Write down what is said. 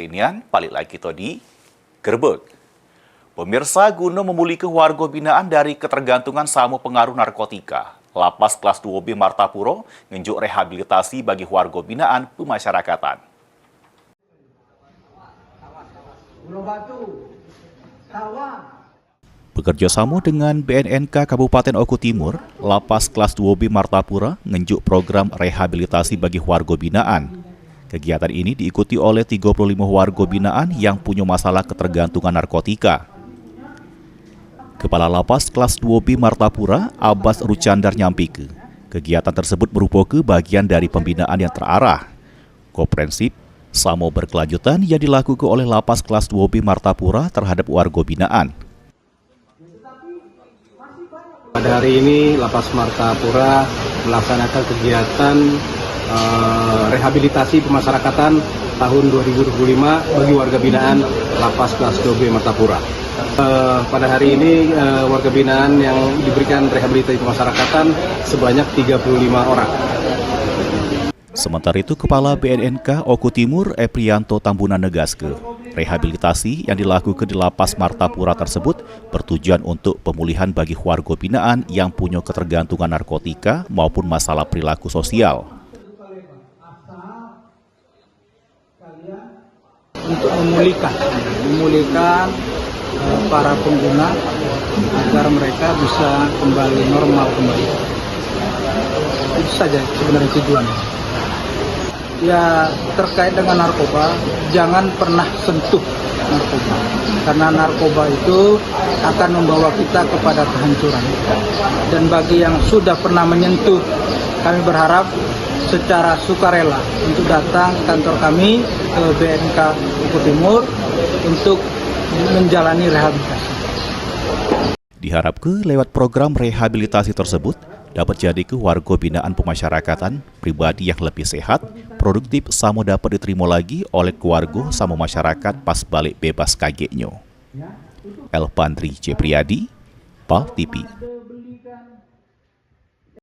Senian, balik lagi to di Gerbek. Pemirsa, guna memulihkan warga binaan dari ketergantungan sama pengaruh narkotika, Lapas Kelas 2B Martapura ngenjuk rehabilitasi bagi warga binaan pemasyarakatan. Bekerja sama dengan BNNK Kabupaten Oku Timur, Lapas Kelas 2B Martapura ngenjuk program rehabilitasi bagi warga binaan. Kegiatan ini diikuti oleh 35 warga binaan yang punya masalah ketergantungan narkotika. Kepala Lapas Kelas 2B Martapura, Abbas Rucandar nyampike, kegiatan tersebut merupakan bagian dari pembinaan yang terarah, komprehensif, sama berkelanjutan yang dilakukan oleh Lapas Kelas 2B Martapura terhadap warga binaan. Pada hari ini Lapas Martapura melaksanakan kegiatan rehabilitasi pemasyarakatan tahun 2025 bagi warga binaan Lapas Kelas 2B Martapura. Pada hari ini warga binaan yang diberikan rehabilitasi pemasyarakatan sebanyak 35 orang. Sementara itu, Kepala BNNK Oku Timur Eprianto Tambunan negaske, rehabilitasi yang dilakukan di Lapas Martapura tersebut bertujuan untuk pemulihan bagi warga binaan yang punya ketergantungan narkotika maupun masalah perilaku sosial. Untuk memulihkan para pengguna agar mereka bisa kembali normal kembali. Itu saja sebenarnya tujuannya. Ya, terkait dengan narkoba, jangan pernah sentuh narkoba, karena narkoba itu akan membawa kita kepada kehancuran. Dan bagi yang sudah pernah menyentuh, kami berharap secara sukarela untuk datang ke kantor kami ke BNK Oku Timur untuk menjalani rehabilitasi. Diharapkan lewat program rehabilitasi tersebut dapat jadi ke warga binaan pemasyarakatan pribadi yang lebih sehat, produktif, sama dapat diterima lagi oleh keluarga sama masyarakat pas balik bebas kagetnya. Elpandri Cepriadi, PAL TV.